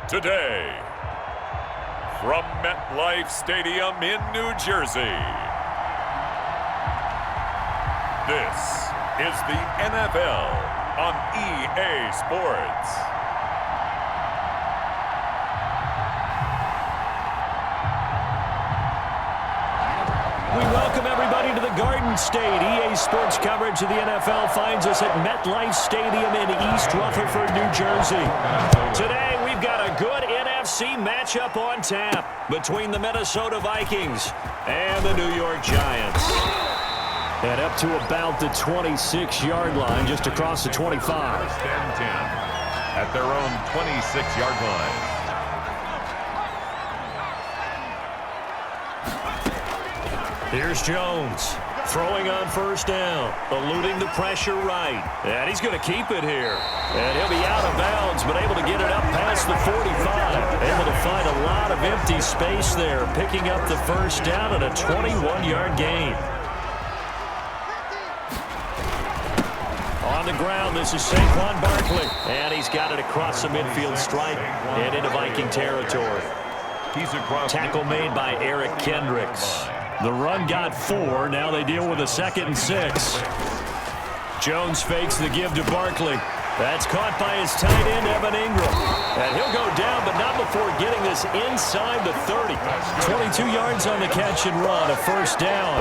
Today, from MetLife Stadium in New Jersey, this is the NFL on EA Sports. We welcome everybody to the Garden State. EA Sports coverage of the NFL finds us at MetLife Stadium in East Rutherford, New Jersey. Today, we've got a good NFC matchup on tap between the Minnesota Vikings and the New York Giants. And up to about the 26-yard line, just across the 25. First and 10 at their own 26-yard line. Here's Jones, throwing on first down, eluding the pressure right. And he's going to keep it here. And he'll be out of bounds, but able to get it up past the 45. Able to find a lot of empty space there, picking up the first down and a 21-yard gain. On the ground, this is Saquon Barkley. And he's got it across the midfield stripe and into Viking territory. Tackle made by Eric Kendricks. The run got 4. Now they deal with a 2nd and 6. Jones fakes the give to Barkley. That's caught by his tight end, Evan Ingram. And he'll go down, but not before getting this inside the 30. 22 yards on the catch and run, a first down.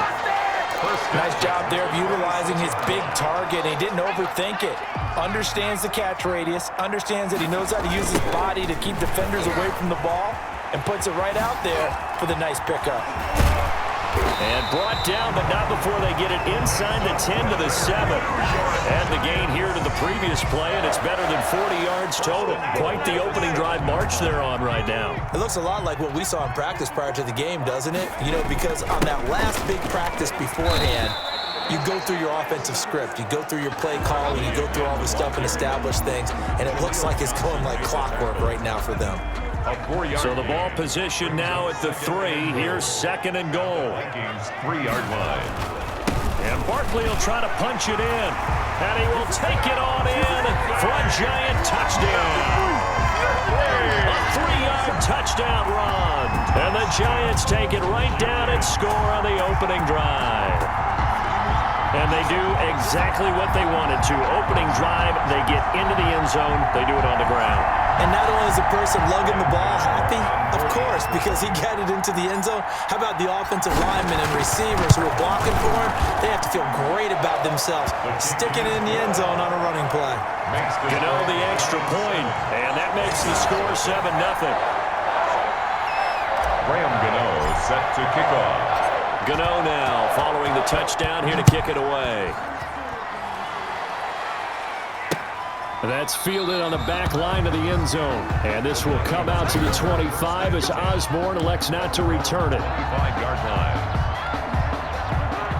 Nice job there of utilizing his big target. He didn't overthink it. Understands the catch radius. Understands that he knows how to use his body to keep defenders away from the ball. And puts it right out there for the nice pickup. And brought down, but not before they get it inside the 10 to the 7. And the gain here to the previous play, and it's better than 40 yards total. Quite the opening drive march they're on right now. It looks a lot like what we saw in practice prior to the game, doesn't it? You know, because on that last big practice beforehand, you go through your offensive script. You go through your play calling. You go through all this stuff and establish things. And it looks like it's going like clockwork right now for them. So the ball position now at the 3. Here's 2nd and goal. Vikings 3-yard line. And Barkley will try to punch it in. And he will take it on in for a Giant touchdown. A 3-yard touchdown run. And the Giants take it right down and score on the opening drive. And they do exactly what they wanted to. Opening drive, they get into the end zone. They do it on the ground. And not only is the person lugging the ball happy, of course, because he got it into the end zone. How about the offensive linemen and receivers who are blocking for him? They have to feel great about themselves, sticking it in the end zone on a running play. Gano the extra point, and that makes the score 7-0. Graham Gano set to kick off. Gano now following the touchdown here to kick it away. That's fielded on the back line of the end zone. And this will come out to the 25 as Osborne elects not to return it. 5-yard line.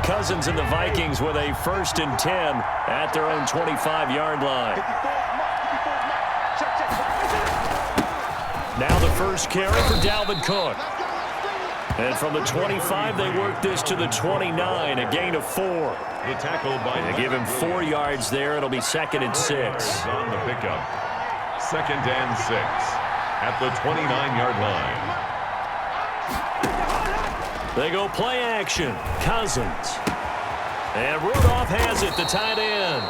Cousins and the Vikings with a 1st and 10 at their own 25-yard line. Now the first carry for Dalvin Cook. And from the 25, they work this to the 29, a gain of 4. The tackle by They give him 4 yards there. It'll be 2nd and 6. On the pickup. 2nd and 6 at the 29-yard line. They go play action. Cousins. And Rudolph has it, the tight end.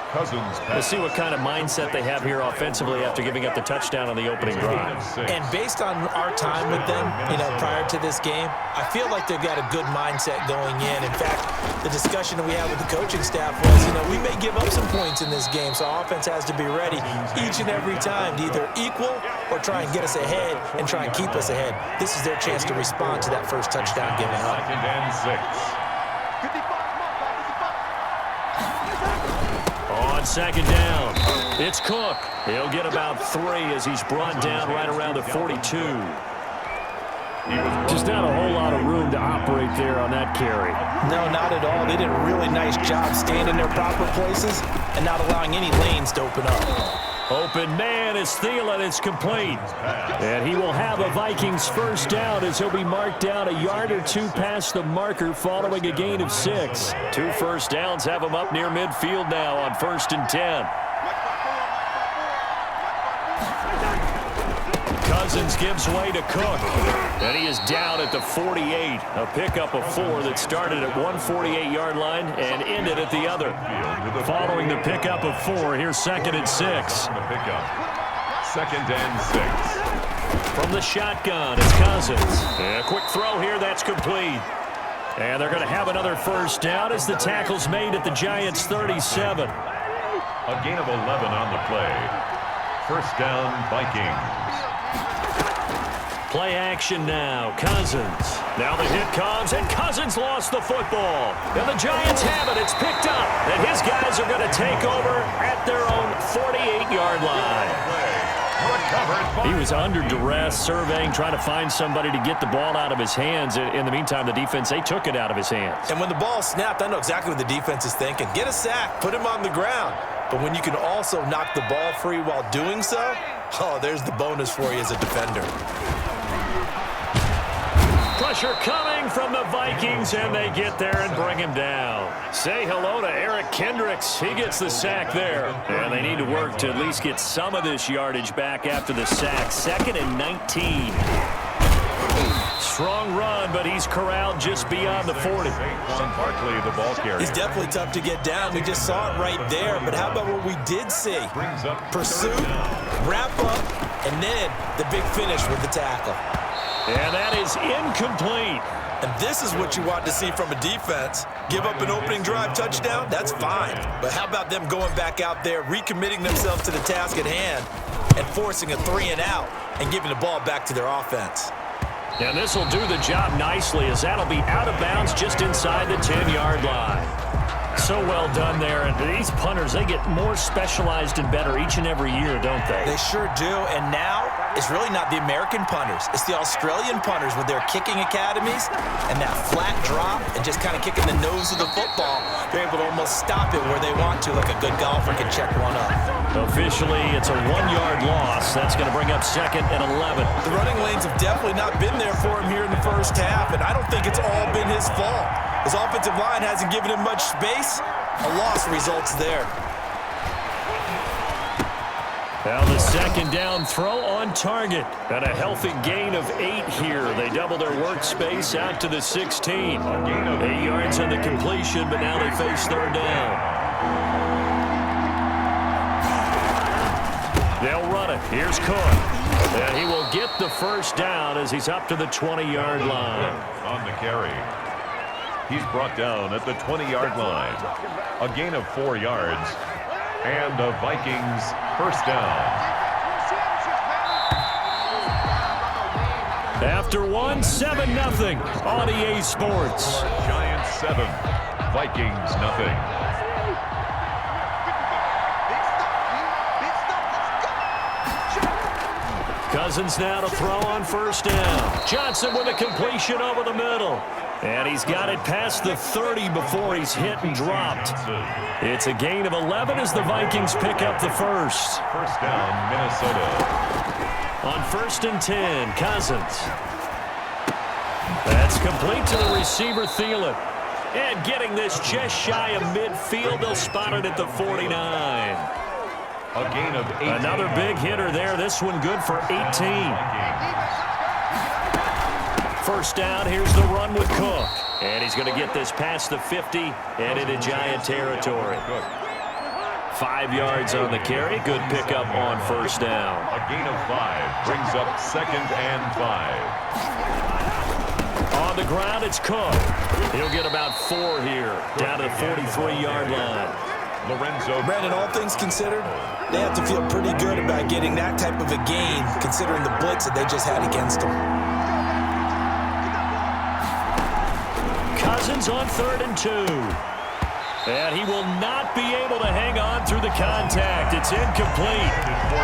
Cousins pass. Let's see what kind of mindset they have here offensively after giving up the touchdown on the opening drive. And based on our time with them, you know, prior to this game, I feel like they've got a good mindset going in. In fact, the discussion that we had with the coaching staff was, you know, we may give up some points in this game, so our offense has to be ready each and every time to either equal or try and get us ahead and try and keep us ahead. This is their chance to respond to that first touchdown given up. 2nd and 6. On 2nd down, it's Cook. He'll get about 3 as he's brought down right around the 42. Just not a whole lot of room to operate there on that carry. No, not at all. They did a really nice job staying in their proper places and not allowing any lanes to open up. Open man is Thielen. It's complete. And he will have a Vikings first down as he'll be marked down a yard or 2 past the marker following a gain of 6. 2 first downs have him up near midfield now on 1st and 10. Cousins gives way to Cook. And he is down at the 48. A pickup of 4 that started at 148-yard line and ended at the other. Following the pickup of 4, here's 2nd and 6. 2nd and 6. From the shotgun, it's Cousins. And a quick throw here, that's complete. And they're going to have another first down as the tackle's made at the Giants' 37. A gain of 11 on the play. First down, Vikings. Play action now, Cousins. Now the hit comes, and Cousins lost the football. And the Giants have it. It's picked up. And his guys are going to take over at their own 48-yard line. He was under duress, surveying, trying to find somebody to get the ball out of his hands. In the meantime, the defense, they took it out of his hands. And when the ball snapped, I know exactly what the defense is thinking. Get a sack, put him on the ground. But when you can also knock the ball free while doing so, oh, there's the bonus for you as a defender. Pressure coming from the Vikings, and they get there and bring him down. Say hello to Eric Kendricks. He gets the sack there. And they need to work to at least get some of this yardage back after the sack. 2nd and 19. Strong run, but he's corralled just beyond the 40. Barkley, the ball carrier. He's definitely tough to get down. We just saw it right there. But how about what we did see? Pursuit, wrap up, and then the big finish with the tackle. And that is incomplete. And this is what you want to see from a defense. Give up an opening drive touchdown, that's fine. But how about them going back out there, recommitting themselves to the task at hand, and forcing a 3-and-out and giving the ball back to their offense. And this will do the job nicely, as that'll be out of bounds just inside the 10-yard line. So well done there. And these punters, they get more specialized and better each and every year, don't they? They sure do. And now it's really not the American punters. It's the Australian punters with their kicking academies and that flat drop and just kind of kicking the nose of the football. They're able to almost stop it where they want to, like a good golfer can check one up. Officially, it's a 1-yard loss. That's going to bring up 2nd and 11. The running lanes have definitely not been there for him here in the first half, and I don't think it's all been his fault. His offensive line hasn't given him much space. A loss results there. Now the 2nd down throw on target. And a healthy gain of 8 here. They double their workspace out to the 16. 8 yards on the completion, but now they face 3rd down. They'll run it. Here's Cook. And he will get the first down as he's up to the 20-yard line. On the carry. He's brought down at the 20-yard line. A gain of 4 yards. And the Vikings first down. After 7-0 on EA Sports. Giants 7, Vikings nothing. Cousins now to throw on first down. Johnson with a completion over the middle. And he's got it past the 30 before he's hit and dropped. It's a gain of 11 as the Vikings pick up the first. First down, Minnesota. On 1st and 10, Cousins. That's complete to the receiver, Thielen. And getting this just shy of midfield, they'll spot it at the 49. A gain of 18. Another big hitter there. This one good for 18. First down, here's the run with Cook. And he's going to get this past the 50 and into Giant territory. 5 yards on the carry. Good pickup on first down. A gain of 5 brings up 2nd and 5. On the ground, it's Cook. He'll get about 4 here, down to the 43-yard line. Lorenzo. Brandon, all things considered, they have to feel pretty good about getting that type of a gain, considering the blitz that they just had against them. Cousins on 3rd and 2. And he will not be able to hang on through the contact. It's incomplete.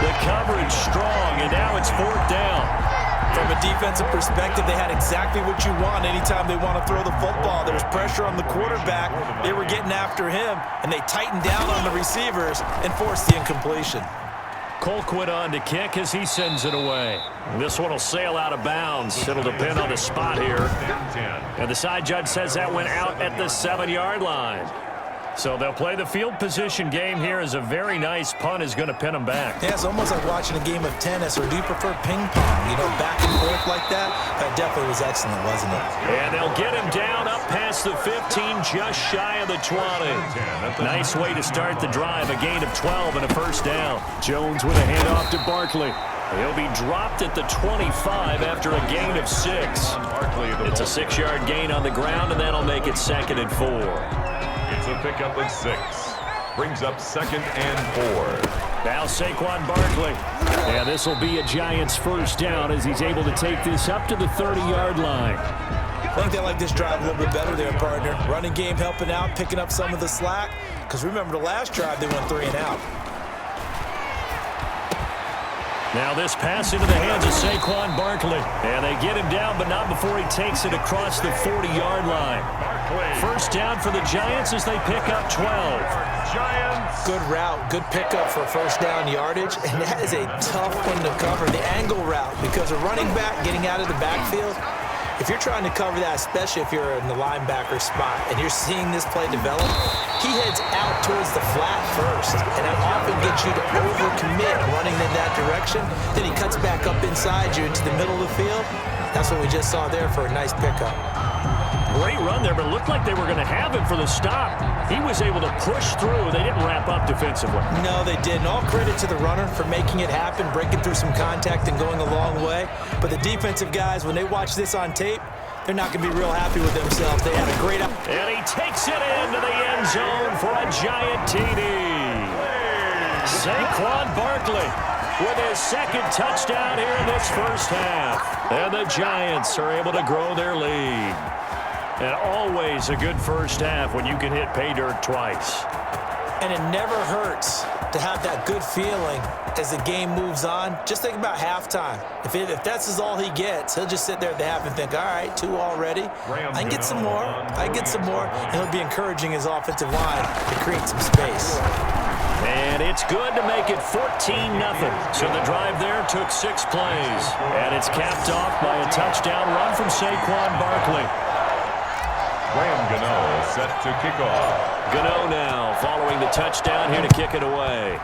The coverage strong, and now it's 4th down. From a defensive perspective, they had exactly what you want anytime they want to throw the football. There was pressure on the quarterback. They were getting after him, and they tightened down on the receivers and forced the incompletion. Colquitt on to kick as he sends it away. This one will sail out of bounds. It'll depend on the spot here. And the side judge says that went out at the 7-yard line. So they'll play the field position game here as a very nice punt is going to pin them back. Yeah, it's almost like watching a game of tennis, or do you prefer ping pong? You know, back and forth like that? That definitely was excellent, wasn't it? And they'll get him down up past the 15, just shy of the 20. Nice way to start the drive, a gain of 12 and a first down. Jones with a handoff to Barkley. He'll be dropped at the 25 after a gain of 6. It's a 6-yard gain on the ground, and that'll make it 2nd and 4. It's a pickup at 6. Brings up 2nd and 4. Now Saquon Barkley. And this will be a Giants first down as he's able to take this up to the 30-yard line. I think they like this drive a little bit better there, partner. Running game helping out, picking up some of the slack. Because remember, the last drive, they went 3 and out. Now this pass into the hands of Saquon Barkley. And they get him down, but not before he takes it across the 40-yard line. First down for the Giants as they pick up 12. Giants. Good route, good pickup for first down yardage. And that is a tough one to cover, the angle route, because a running back getting out of the backfield, if you're trying to cover that, especially if you're in the linebacker spot and you're seeing this play develop, he heads out towards the flat first, and that often gets you to overcommit running in that direction. Then he cuts back up inside you into the middle of the field. That's what we just saw there for a nice pickup. Great run there, but it looked like they were going to have him for the stop. He was able to push through. They didn't wrap up defensively. No, they didn't. All credit to the runner for making it happen, breaking through some contact and going a long way. But the defensive guys, when they watch this on tape, they're not going to be real happy with themselves. They had a great... And he takes it into the end zone for a giant TD. Saquon Barkley with his 2nd touchdown here in this first half. And the Giants are able to grow their lead. And always a good first half when you can hit pay dirt twice. And it never hurts to have that good feeling as the game moves on. Just think about halftime. If that's all he gets, he'll just sit there at the half and think, all right, 2 already. I can get some more. I get some more. And he'll be encouraging his offensive line to create some space. And it's good to make it 14-0. So the drive there took 6 plays. And it's capped off by a touchdown run from Saquon Barkley. Graham Gano set to kick off. Gano now following the touchdown here to kick it away.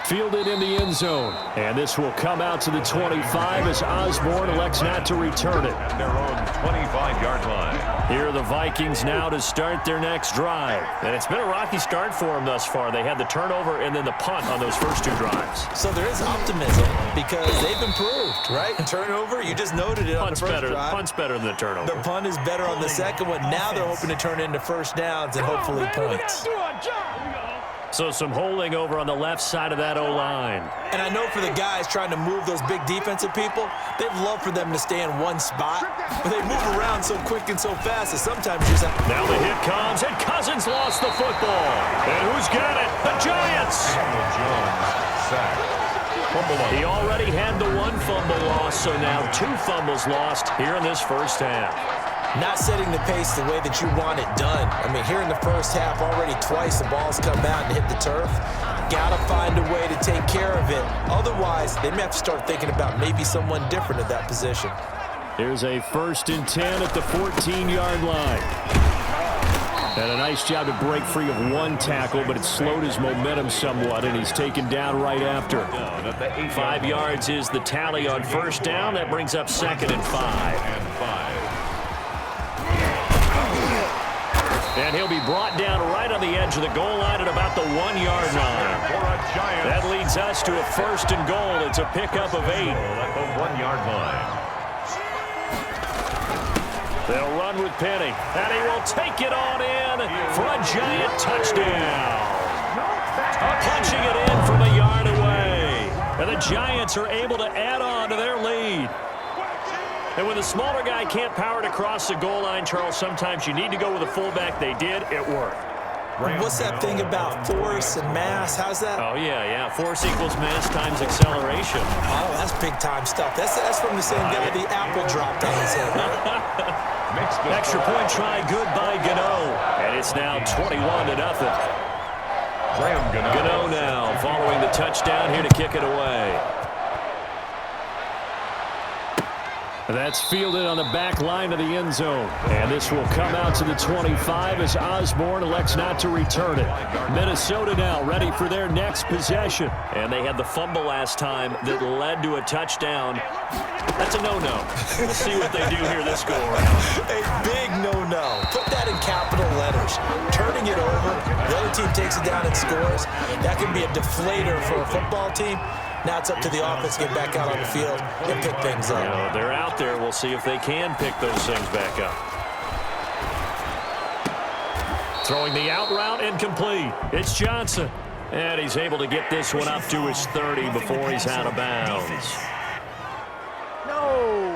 Fielded in the end zone. And this will come out to the 25 as Osborne elects not to return it. At their own 25-yard line. Here are the Vikings now to start their next drive. And it's been a rocky start for them thus far. They had the turnover and then the punt on those first 2 drives. So there is optimism because they've improved, right? Turnover, you just noted it on the first drive. Punt's better than the turnover. The punt is better on the second one. Now they're hoping to turn into first downs and hopefully points. So some holding over on the left side of that O-line. And I know for the guys trying to move those big defensive people, they'd love for them to stay in one spot, but they move around so quick and so fast that sometimes you just have to... Now the hit comes, and Cousins lost the football. And who's got it? The Giants! Jones sacked. He already had the 1 fumble loss, so now 2 fumbles lost here in this first half. Not setting the pace the way that you want it done. I mean, here in the first half, already twice the ball's come out and hit the turf. Got to find a way to take care of it. Otherwise, they may have to start thinking about maybe someone different at that position. Here's a 1st and 10 at the 14-yard line. And a nice job to break free of 1 tackle, but it slowed his momentum somewhat, and he's taken down right after. 5 yards is the tally on first down. That brings up 2nd and 5. And he'll be brought down right on the edge of the goal line at about the 1-yard line. That leads us to a 1st and goal. It's a pickup of 8. At the 1-yard line. They'll run with Penny. And he will take it on in for a giant touchdown. Punching it in from a yard away. And the Giants are able to add on to their lead. And when the smaller guy can't power it across the goal line, Charles, sometimes you need to go with a fullback. They did. It worked. What's that thing about force and mass? How's that? Oh, yeah. Force equals mass times acceleration. Oh, that's big-time stuff. That's from the same guy the apple dropped on his head. Extra point try good by Gano. And it's now 21-0. Gano now following the touchdown here to kick it away. That's fielded on the back line of the end zone. And this will come out to the 25 as Osborne elects not to return it. Minnesota now ready for their next possession. And they had the fumble last time that led to a touchdown. That's a no-no. We'll see what they do here this go-around. A big no-no. Put that in capital letters. Turning it over, the other team takes it down and scores. That can be a deflator for a football team. Now it's up to the offense to get back out on the field and pick things up. You know, they're out there. We'll see if they can pick those things back up. Throwing the out route incomplete. It's Johnson. And he's able to get this one up to his 30 before he's out of bounds. No.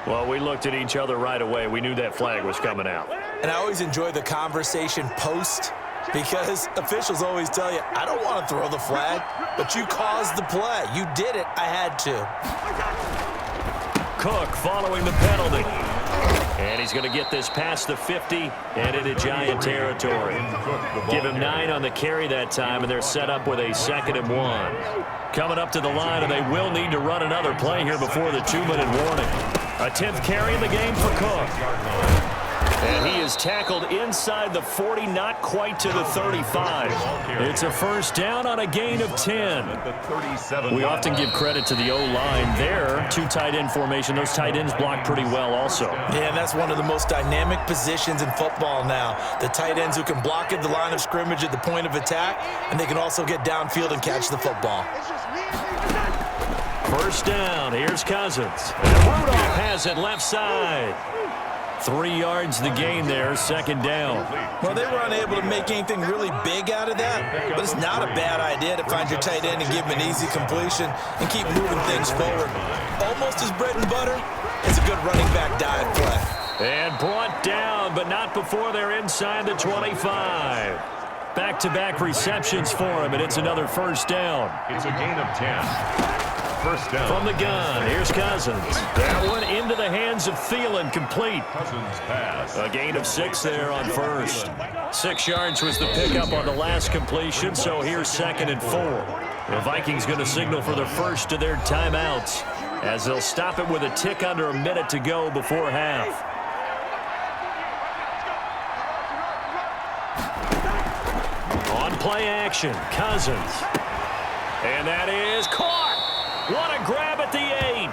Well, we looked at each other right away. We knew that flag was coming out. And I always enjoy the conversation post, because officials always tell you, I don't want to throw the flag, but you caused the play. You did it. I had to. Cook following the penalty. And he's going to get this past the 50 and into Giant territory. Give him 9 on the carry that time, and they're set up with a 2nd and 1. Coming up to the line, and they will need to run another play here before the 2-minute warning. A 10th carry in the game for Cook. And he is tackled inside the 40, not quite to the 35. It's a first down on a gain of 10. We often give credit to the O-line there. 2 tight end formation. Those tight ends block pretty well also. Yeah, and that's one of the most dynamic positions in football now. The tight ends who can block at the line of scrimmage at the point of attack, and they can also get downfield and catch the football. First down. Here's Cousins. And Rudolph has it left side. 3 yards the gain there, 2nd down. Well, they were unable to make anything really big out of that, but it's not a bad idea to find your tight end and give him an easy completion and keep moving things forward. Almost his bread and butter is a good running back dive play. And brought down, but not before they're inside the 25. Back-to-back receptions for him, and it's another first down. It's a gain of 10. First down. From the gun, here's Cousins. That one into the hands of Thielen, complete. Cousins pass. A gain of 6 there on first. 6 yards was the pickup on the last completion, so here's 2nd and 4. The Vikings going to signal for the first of their timeouts, as they'll stop it with a tick under a minute to go before half. On play action, Cousins. And that is caught. What a grab at the 8.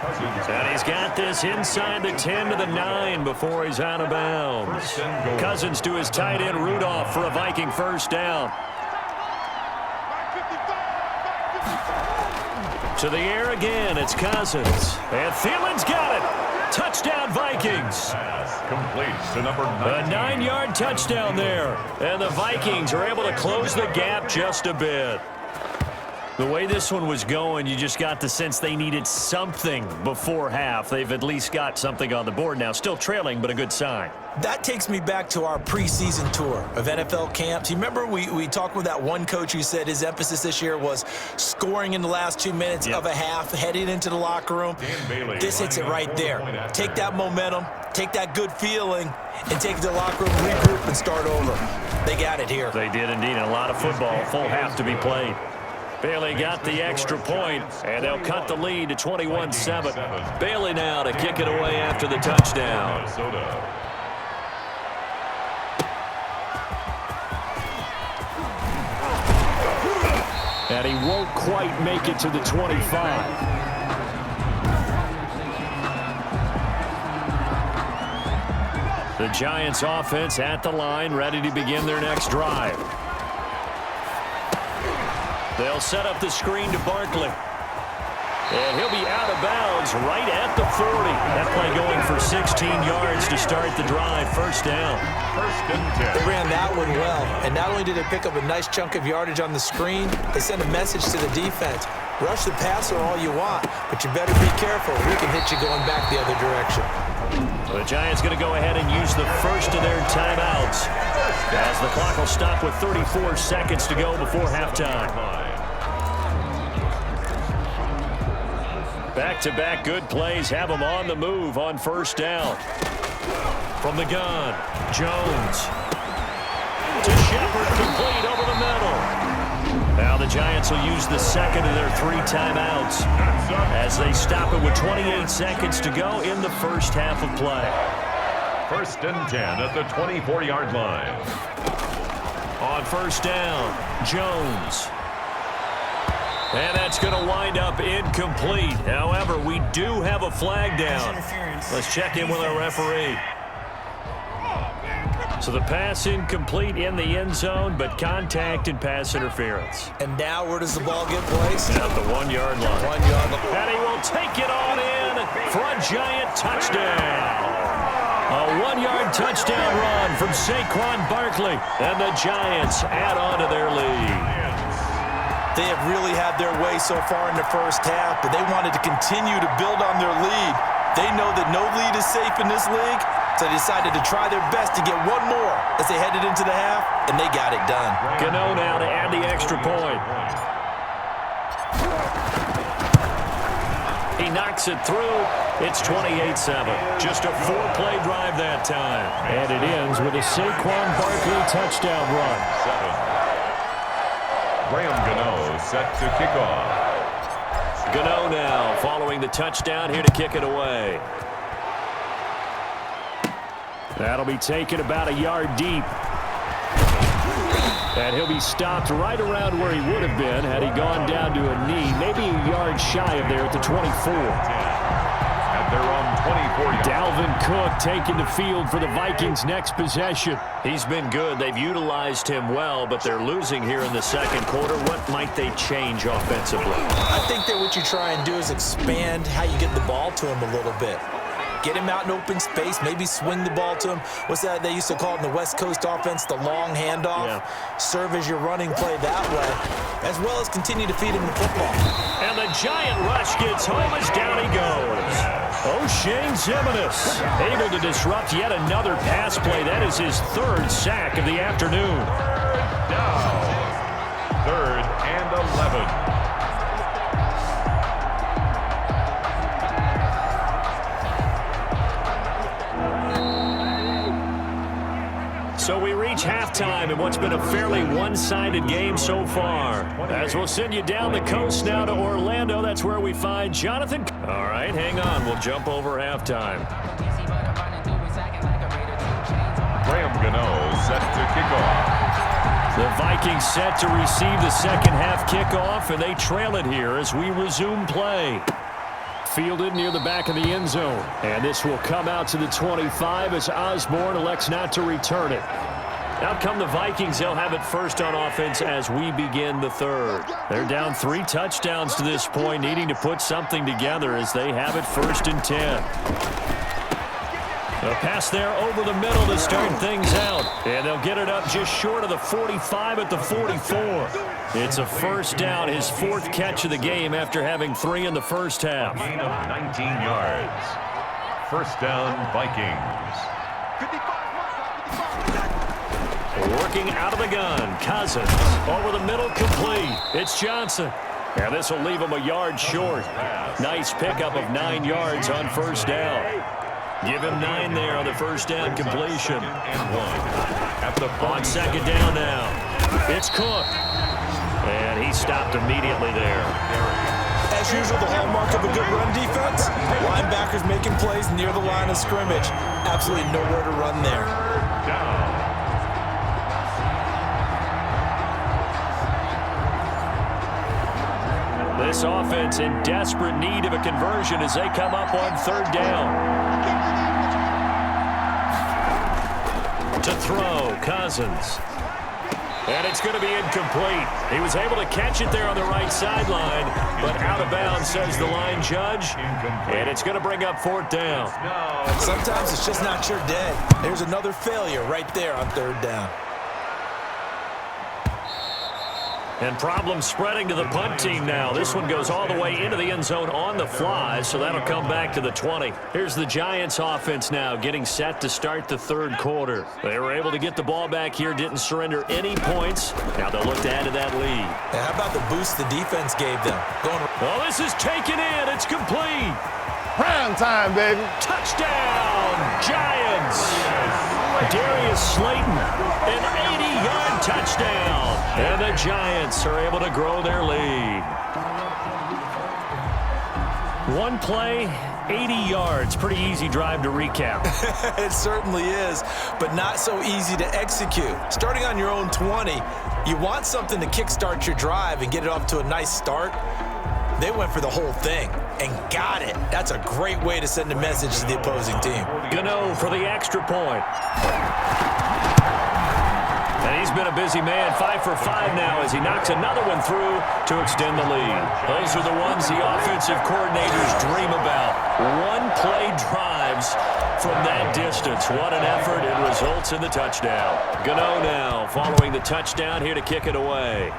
And he's got this inside the 10 to the 9 before he's out of bounds. Cousins to his tight end Rudolph for a Viking first down. To the air again, it's Cousins. And Thielen's got it. Touchdown Vikings. Complete to number 9. A 9-yard touchdown there. And the Vikings are able to close the gap just a bit. The way this one was going, you just got the sense they needed something before half. They've at least got something on the board now. Still trailing, but a good sign. That takes me back to our preseason tour of NFL camps. You remember we talked with that one coach who said his emphasis this year was scoring in the last 2 minutes of a half, heading into the locker room. This hits it right there. Take that momentum, take that good feeling, and take it to the locker room, regroup, and start over. They got it here. They did indeed, and a lot of football, full half to be played. Bailey got the extra point, and they'll cut the lead to 21-7. Bailey now to kick it away after the touchdown. And he won't quite make it to the 25. The Giants offense at the line, ready to begin their next drive. They'll set up the screen to Barkley. And he'll be out of bounds right at the 40. That play going for 16 yards to start the drive. First down. First and 10. They ran that one well. And not only did they pick up a nice chunk of yardage on the screen, they sent a message to the defense. Rush the passer all you want, but you better be careful. We can hit you going back the other direction. The Giants going to go ahead and use the first of their timeouts, as the clock will stop with 34 seconds to go before halftime. Back-to-back good plays have them on the move on first down. From the gun, Jones. To Shepard, complete over the middle. Now the Giants will use the second of their 3 timeouts as they stop it with 28 seconds to go in the first half of play. 1st and 10 at the 24-yard line. On first down, Jones. And that's going to wind up incomplete. However, we do have a flag down. Let's check in with our referee. So the pass incomplete in the end zone, but contact and pass interference. And now where does the ball get placed? At the 1-yard line. 1 yard line. And he will take it on in for a Giant touchdown. A 1-yard touchdown run from Saquon Barkley. And the Giants add on to their lead. They have really had their way so far in the first half, but they wanted to continue to build on their lead. They know that no lead is safe in this league, so they decided to try their best to get one more as they headed into the half, and they got it done. Gano now to add the extra point. He knocks it through. It's 28-7. Just a 4-play drive that time. And it ends with a Saquon Barkley touchdown run. Graham Gano set to kick off. Gano now following the touchdown here to kick it away. That'll be taken about a yard deep. And he'll be stopped right around where he would have been had he gone down to a knee, maybe a yard shy of there at the 24. They're on 24 yards. Dalvin Cook taking the field for the Vikings' next possession. He's been good. They've utilized him well, but they're losing here in the second quarter. What might they change offensively? I think that what you try and do is expand how you get the ball to him a little bit. Get him out in open space, maybe swing the ball to him. What's that they used to call it in the West Coast offense, the long handoff? Yeah. Serve as your running play that way, as well as continue to feed him the football. And the Giant rush gets home as down he goes. O'Shane Ximines able to disrupt yet another pass play. That is his 3rd sack of the afternoon. Down. 3rd and 11. So we reach halftime in what's been a fairly one-sided game so far. As we'll send you down the coast now to Orlando, that's where we find Jonathan. All right, hang on. We'll jump over halftime. Graham Gano set to kick off. The Vikings set to receive the second half kickoff, and they trail it here as we resume play. Fielded near the back of the end zone. And this will come out to the 25 as Osborne elects not to return it. Out come the Vikings. They'll have it first on offense as we begin the third. They're down 3 touchdowns to this point, needing to put something together as they have it 1st and 10. A pass there over the middle to start things out. And they'll get it up just short of the 45 at the 44. It's a first down, his 4th catch of the game after having 3 in the first half. Gain of 19 yards. First down, Vikings. Working out of the gun, Cousins. Over the middle, complete. It's Johnson. And this will leave him a yard short. Nice pickup of 9 yards on first down. Give him 9 there on the first down completion. And 1. At the on second down now. It's Cook. And he stopped immediately there. As usual, the hallmark of a good run defense, linebackers making plays near the line of scrimmage. Absolutely nowhere to run there. Down. This offense in desperate need of a conversion as they come up on third down. To throw, Cousins. And it's going to be incomplete. He was able to catch it there on the right sideline, but out of bounds, says the line judge. And it's going to bring up 4th down. Sometimes it's just not your day. There's another failure right there on third down. And problems spreading to the punt team now. This one goes all the way into the end zone on the fly, so that'll come back to the 20. Here's the Giants offense now getting set to start the third quarter. They were able to get the ball back here, didn't surrender any points. Now they'll look to add to that lead. And how about the boost the defense gave them? Oh, this is taken in. It's complete. Prime time, baby. Touchdown, Giants. Darius Slayton, an 80-yard touchdown. And the Giants are able to grow their lead. One play, 80 yards. Pretty easy drive to recap. It certainly is, but not so easy to execute. Starting on your own 20, you want something to kickstart your drive and get it off to a nice start. They went for the whole thing and got it. That's a great way to send a message to the opposing team. Gano for the extra point. And he's been a busy man, 5 for 5 now as he knocks another one through to extend the lead. Those are the ones the offensive coordinators dream about. One-play drives from that distance. What an effort. It results in the touchdown. Gano now following the touchdown here to kick it away.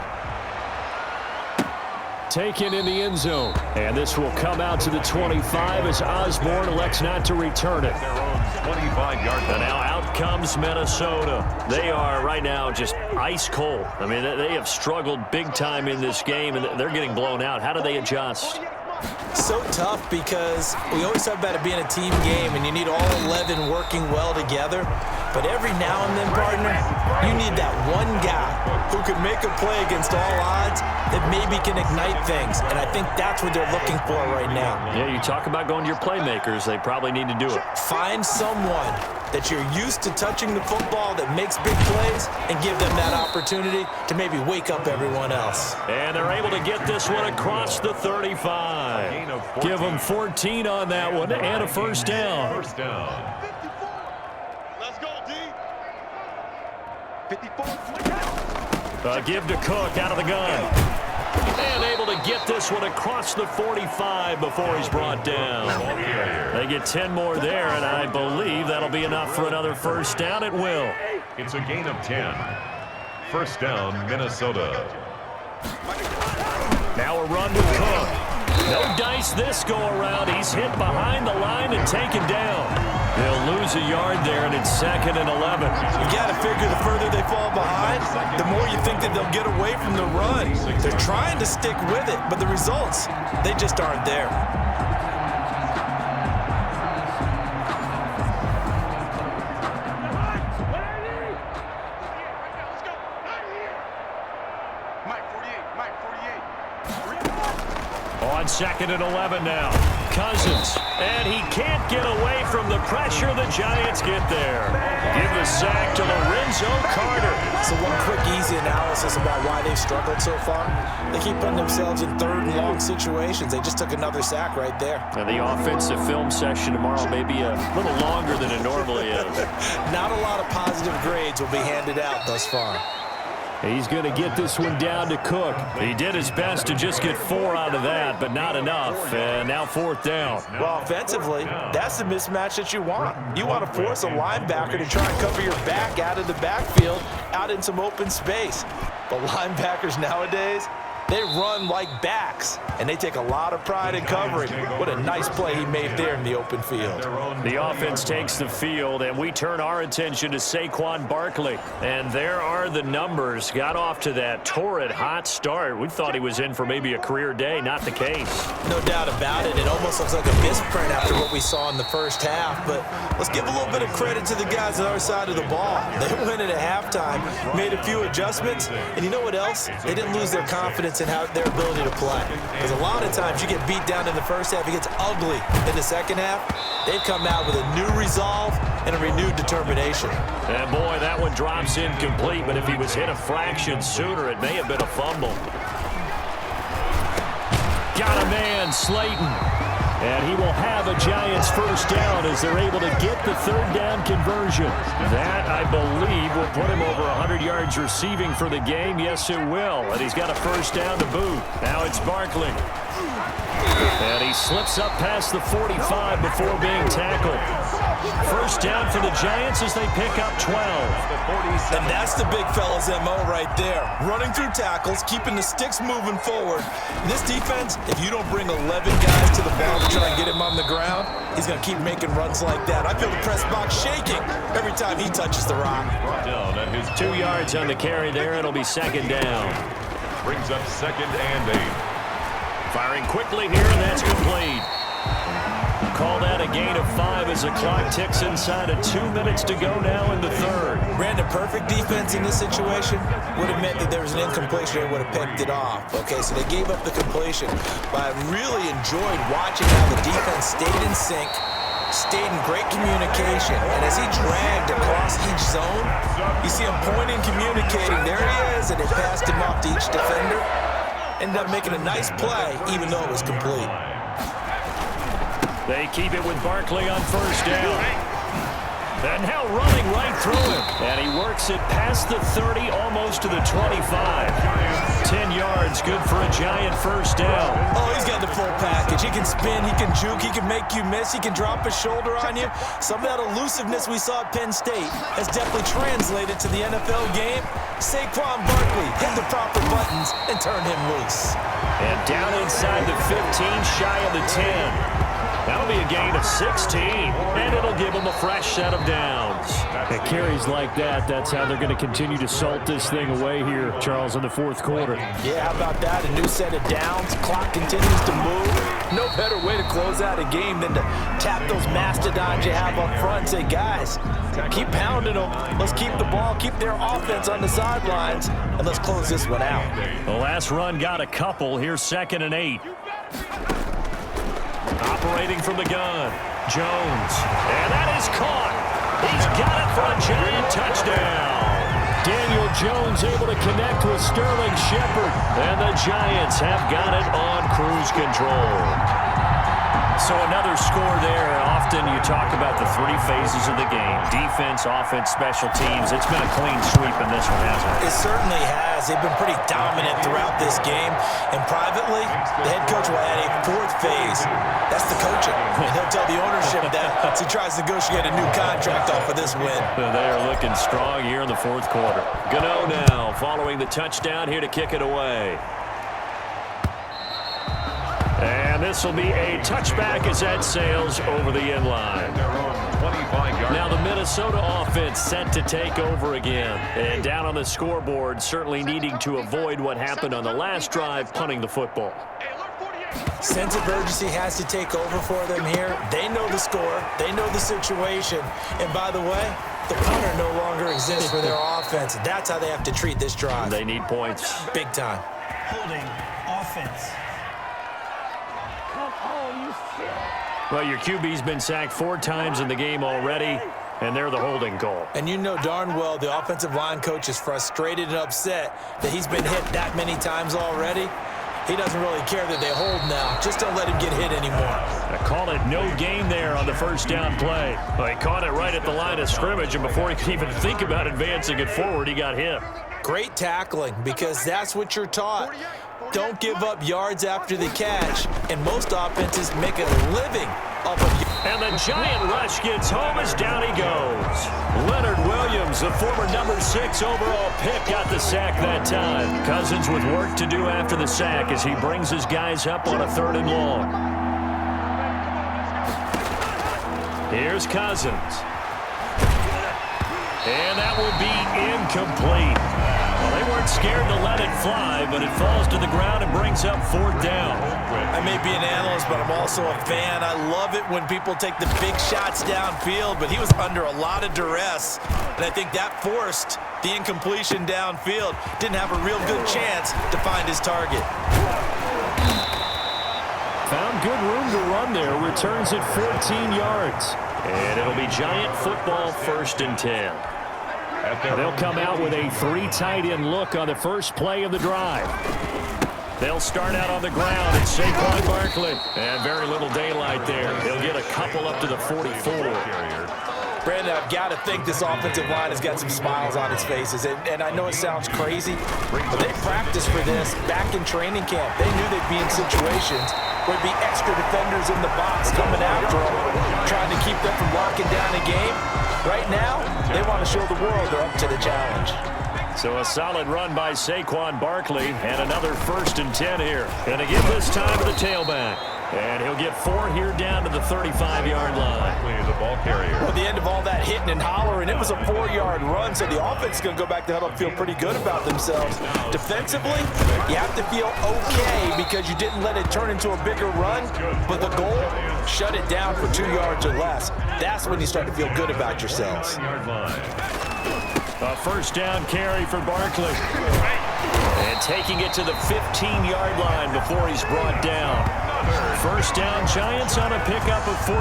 Taken in the end zone. And this will come out to the 25 as Osborne elects not to return it. 25-yard line. And now out comes Minnesota. They are right now just ice cold. I mean, they have struggled big time in this game, and they're getting blown out. How do they adjust? So tough because we always talk about it being a team game, and you need all 11 working well together. But every now and then, partner, you need that one guy who could make a play against all odds that maybe can ignite things. And I think that's what they're looking for right now. Yeah, you talk about going to your playmakers. They probably need to do it. Find someone that you're used to touching the football that makes big plays and give them that opportunity to maybe wake up everyone else. And they're able to get this one across the 35. Give them 14 on that one and a first down. First down. Let's go, D. 54. Give to Cook out of the gun. And able to get this one across the 45 before he's brought down. They get 10 more there, and I believe that'll be enough for another first down. It will. It's a gain of 10. First down, Minnesota. Now a run to Cook. No dice this go around. He's hit behind the line and taken down. They'll lose a yard there, and it's 2nd and 11. You got to figure the further they fall behind, the more you think that they'll get away from the run. They're trying to stick with it, but the results, they just aren't there. On 2nd and 11 now. Cousins, and he can't get away from the pressure. The Giants get there. Give the sack to Lorenzo Carter. So one quick, easy analysis about why they've struggled so far. They keep putting themselves in 3rd and long situations. They just took another sack right there. And the offensive film session tomorrow may be a little longer than it normally is. Not a lot of positive grades will be handed out thus far. He's going to get this one down to Cook. He did his best to just get 4 out of that, but not enough. And now 4th down. Well, offensively, that's the mismatch that you want. You want to force a linebacker to try and cover your back out of the backfield, out in some open space. But linebackers nowadays, they run like backs, and they take a lot of pride in covering. What a nice play he made there in the open field. The offense takes the field, and we turn our attention to Saquon Barkley. And there are the numbers. Got off to that torrid hot start. We thought he was in for maybe a career day. Not the case. No doubt about it. It almost looks like a misprint after what we saw in the first half. But let's give a little bit of credit to the guys on our side of the ball. They went in at halftime, made a few adjustments, and you know what else? They didn't lose their confidence in how their ability to play. Because a lot of times you get beat down in the first half, it gets ugly in the second half. They've come out with a new resolve and a renewed determination. And boy, that one drops incomplete, but if he was hit a fraction sooner, it may have been a fumble. Got a man, Slayton. And he will have a Giants first down as they're able to get the 3rd down conversion. That, I believe, will put him over 100 yards receiving for the game. Yes, it will. And he's got a first down to boot. Now it's Barkley. And he slips up past the 45 before being tackled. First down for the Giants as they pick up 12. And that's the big fella's MO right there. Running through tackles, keeping the sticks moving forward. In this defense, if you don't bring 11 guys to the ball to try and get him on the ground, he's going to keep making runs like that. I feel the press box shaking every time he touches the rock. Down at his 2 yards on the carry there. It'll be 2nd down. Brings up 2nd and 8. Firing quickly here, and that's complete. call that a gain of 5 as the clock ticks inside of 2 minutes to go now in the third. Brandon, perfect defense in this situation would have meant that there was an incompletion and would have picked it off. Okay, so they gave up the completion, but I really enjoyed watching how the defense stayed in sync, stayed in great communication, and as he dragged across each zone, you see him pointing, communicating. There he is, and they passed him off to each defender. Ended up making a nice play, even though it was complete. They keep it with Barkley on first down. And now running right through him. And he works it past the 30, almost to the 25. 10 yards, good for a Giant first down. Oh, he's got the full package. He can spin, he can juke, he can make you miss, he can drop a shoulder on you. Some of that elusiveness we saw at Penn State has definitely translated to the NFL game. Saquon Barkley hit the proper buttons and turned him loose. And down inside the 15, shy of the 10. That'll be a gain of 16, and it'll give them a fresh set of downs. At carries like that, that's how they're going to continue to salt this thing away here, Charles, in the fourth quarter. Yeah, how about that? A new set of downs. Clock continues to move. No better way to close out a game than to tap those mastodons you have up front and say, guys, keep pounding them. Let's keep the ball, keep their offense on the sidelines, and let's close this one out. The last run got a couple. Here's 2nd and 8. Operating from the gun, Jones. And that is caught. He's got it for a Giant touchdown. Daniel Jones able to connect with Sterling Shepard. And the Giants have got it on cruise control. So another score there. Often you talk about the 3 phases of the game. Defense, offense, special teams. It's been a clean sweep in this one, hasn't it? It certainly has. They've been pretty dominant throughout this game. And privately, the head coach will add a 4th phase. That's the coaching. And he'll tell the ownership that as he tries to negotiate a new contract off of this win. They are looking strong here in the fourth quarter. Gano now following the touchdown here to kick it away. And this will be a touchback as that sails over the end line. Now the Minnesota offense set to take over again. And down on the scoreboard, certainly needing to avoid what happened on the last drive, punting the football. Sense of urgency has to take over for them here. They know the score. They know the situation. And by the way, the punter no longer exists for their offense. That's how they have to treat this drive. They need points. Big time. Holding offense. Well, your QB's been sacked 4 times in the game already, and they're the holding call. And you know darn well the offensive line coach is frustrated and upset that he's been hit that many times already. He doesn't really care that they hold now. Just don't let him get hit anymore. I call it no gain there on the first down play. Well, he caught it right at the line of scrimmage, and before he could even think about advancing it forward, he got hit. Great tackling, because that's what you're taught. Don't give up yards after the catch, and most offenses make a living off of you. And the Giant rush gets home as down he goes. Leonard Williams, the former number 6 overall pick, got the sack that time. Cousins with work to do after the sack as he brings his guys up on a 3rd and long. Here's Cousins. And that will be incomplete. Well, they weren't scared to let it fly, but it falls to the ground and brings up 4th down. I may be an analyst, but I'm also a fan. I love it when people take the big shots downfield, but he was under a lot of duress, and I think that forced the incompletion downfield. Didn't have a real good chance to find his target. Found good room to run there. Returns at 14 yards. And it'll be Giant football 1st and 10. They'll come out with a 3 tight end look on the first play of the drive. They'll start out on the ground. It's Saquon Barkley. And very little daylight there. He'll get a couple up to the 44. Brandon, I've got to think this offensive line has got some smiles on its faces. And I know it sounds crazy, but they practiced for this back in training camp. They knew they'd be in situations where there'd be extra defenders in the box coming after them, trying to keep them from locking down a game. Right now, they want to show the world they're up to the challenge. So a solid run by Saquon Barkley, and another 1st and 10 here. And again this time to the tailback. And he'll get 4 here down to the 35-yard line. The ball carrier. Well, at the end of all that hitting and hollering, it was a 4-yard run, so the offense is going to go back to huddle and feel pretty good about themselves. Defensively, you have to feel okay because you didn't let it turn into a bigger run, but the goal, shut it down for 2 yards or less. That's when you start to feel good about yourselves. A first down carry for Barkley. And taking it to the 15-yard line before he's brought down. First down, Giants on a pickup of 14.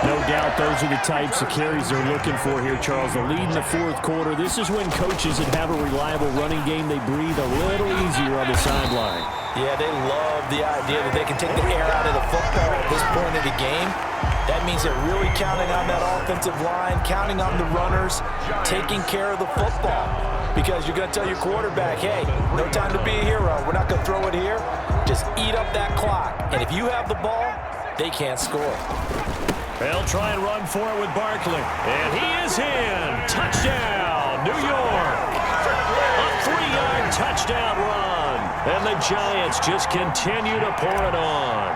No doubt those are the types of carries they're looking for here, Charles. The lead in the fourth quarter. This is when coaches that have a reliable running game, they breathe a little easier on the sideline. Yeah, they love the idea that they can take the air out of the football at this point of the game. That means they're really counting on that offensive line, counting on the runners, taking care of the football. Because you're going to tell your quarterback, hey, no time to be a hero. We're not going to throw it here. Just eat up that clock. And if you have the ball, they can't score. They'll try and run for it with Barkley. And he is in. Touchdown, New York. A 3-yard touchdown run. And the Giants just continue to pour it on.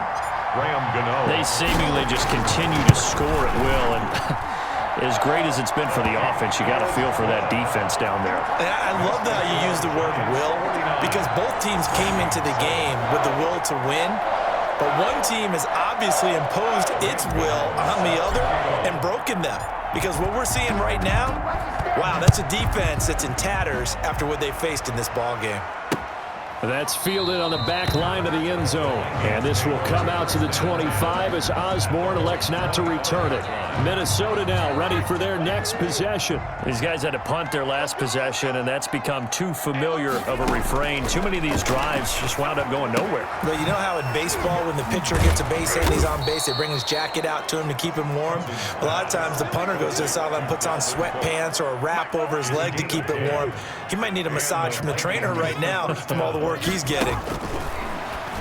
They seemingly just continue to score at will. And as great as it's been for the offense, you got to feel for that defense down there. And I love that you use the word will, because both teams came into the game with the will to win, but one team has obviously imposed its will on the other and broken them. Because what we're seeing right now, wow, that's a defense that's in tatters after what they faced in this ball game. That's fielded on the back line of the end zone. And this will come out to the 25 as Osborne elects not to return it. Minnesota now ready for their next possession. These guys had to punt their last possession, and that's become too familiar of a refrain. Too many of these drives just wound up going nowhere. But you know how in baseball, when the pitcher gets a base hit and he's on base, they bring his jacket out to him to keep him warm? A lot of times the punter goes to the sideline, puts on sweatpants or a wrap over his leg to keep it warm. He might need a massage from the trainer right now from all the work he's getting.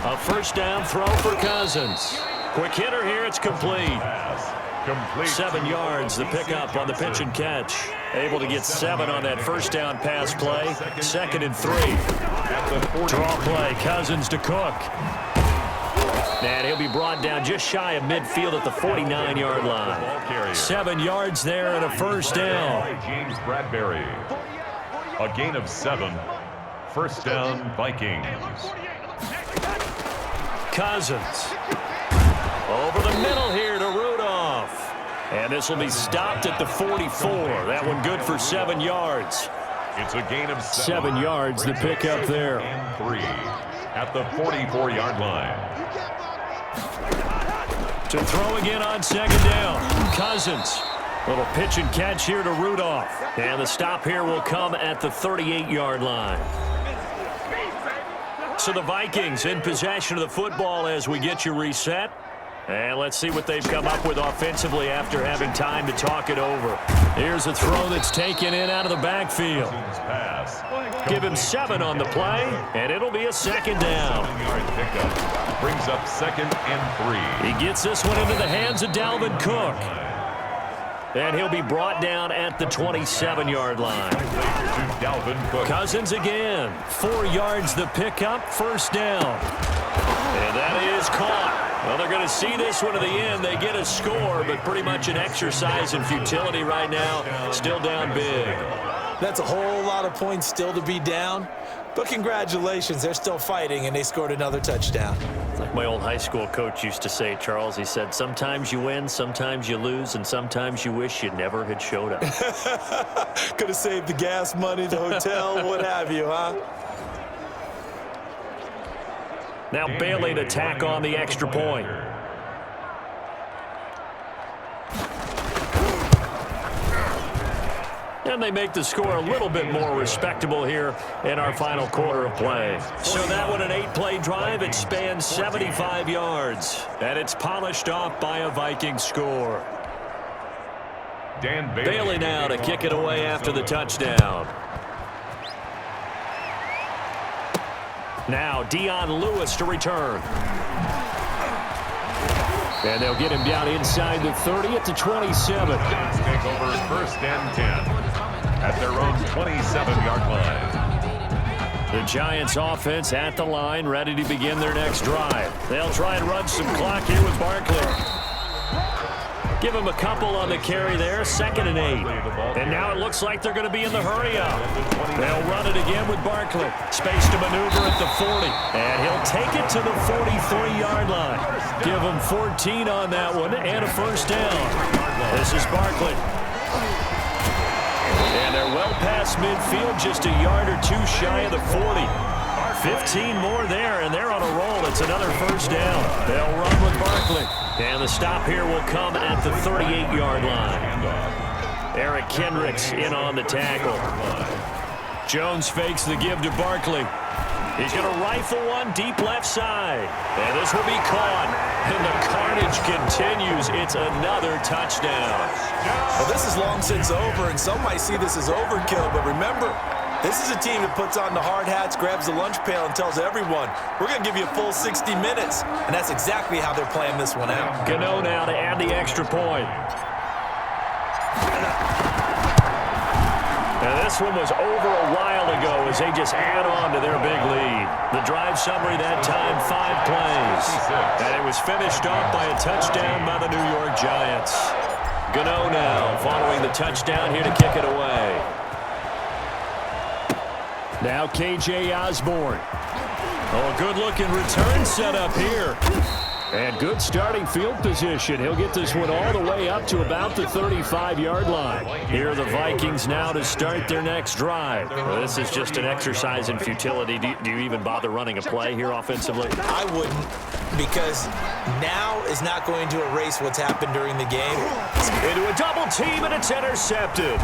A first down throw for Cousins. Quick hitter here, it's complete. 7 yards, the pickup on the pitch and catch. Able to get 7 on that first down pass play. 2nd and 3. Draw play, Cousins to Cook. And he'll be brought down just shy of midfield at the 49-yard line. 7 yards there and a first down. James Bradbury. A gain of 7. First down, Vikings. Cousins. Over the middle here to Rudolph. And this will be stopped at the 44. That one good for 7 yards. It's a gain of 7 yards, the pickup there. And 3 at the 44-yard line. To throw again on 2nd down. Cousins. Little pitch and catch here to Rudolph. And the stop here will come at the 38-yard line. So the Vikings in possession of the football as we get you reset. And let's see what they've come up with offensively after having time to talk it over. Here's a throw that's taken in out of the backfield. Give him 7 on the play, and it'll be a 2nd down. Brings up 2nd and 3. He gets this one into the hands of Dalvin Cook. And he'll be brought down at the 27-yard line. Cousins again. 4 yards the pickup, first down. And that is caught. Well, they're going to see this one to the end. They get a score, but pretty much an exercise in futility right now. Still down big. That's a whole lot of points still to be down. But congratulations, they're still fighting, and they scored another touchdown. Like my old high school coach used to say, Charles, he said, sometimes you win, sometimes you lose, and sometimes you wish you never had showed up. Could have saved the gas money, the hotel, what have you, huh? Now Bailey to tack on the extra point. And they make the score a little bit more respectable here in our final quarter of play. So that one, an 8-play drive. It spans 75 yards. And it's polished off by a Viking score. Dan Bailey now to kick it away after the touchdown. Now Dion Lewis to return. And they'll get him down inside the 30 at the 27. Take over 1st and 10 at their own 27-yard line. The Giants offense at the line, ready to begin their next drive. They'll try and run some clock here with Barkley. Give him a couple on the carry there, 2nd and 8. And now it looks like they're going to be in the hurry-up. They'll run it again with Barkley. Space to maneuver at the 40. And he'll take it to the 43-yard line. Give him 14 on that one and a first down. This is Barkley. And they're well past midfield, just a yard or two shy of the 40. 15 more there, and they're on a roll. It's another first down. They'll run with Barkley. And the stop here will come at the 38-yard line. Eric Kendricks in on the tackle. Jones fakes the give to Barkley. He's going to rifle one deep left side. And this will be caught. And the carnage continues. It's another touchdown. Well, this is long since over, and some might see this as overkill. But remember, this is a team that puts on the hard hats, grabs the lunch pail, and tells everyone, we're going to give you a full 60 minutes. And that's exactly how they're playing this one out. Gano now to add the extra point. And this one was over a while ago as they just add on to their big lead. The drive summary that time, 5 plays. And it was finished off by a touchdown by the New York Giants. Gano now following the touchdown here to kick it away. Now K.J. Osborne. Oh, a good-looking return set up here. And good starting field position. He'll get this one all the way up to about the 35-yard line. Here are the Vikings now to start their next drive. Well, this is just an exercise in futility. Do you even bother running a play here offensively? I wouldn't, because now is not going to erase what's happened during the game. Into a double team, and it's intercepted.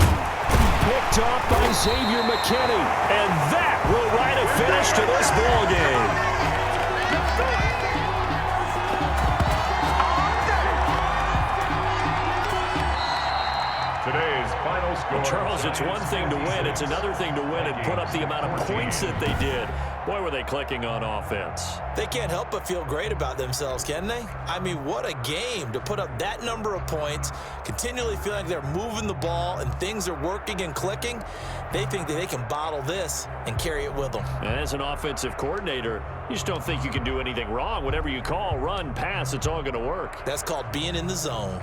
Picked off by Xavier McKinney. And that will write a finish to this ball game. Today's final score. Charles, it's one thing to win. It's another thing to win and put up the amount of points that they did. Boy, were they clicking on offense. They can't help but feel great about themselves, can they? I mean, what a game to put up that number of points, continually feeling like they're moving the ball and things are working and clicking. They think that they can bottle this and carry it with them. And as an offensive coordinator, you just don't think you can do anything wrong. Whatever you call, run, pass, it's all going to work. That's called being in the zone.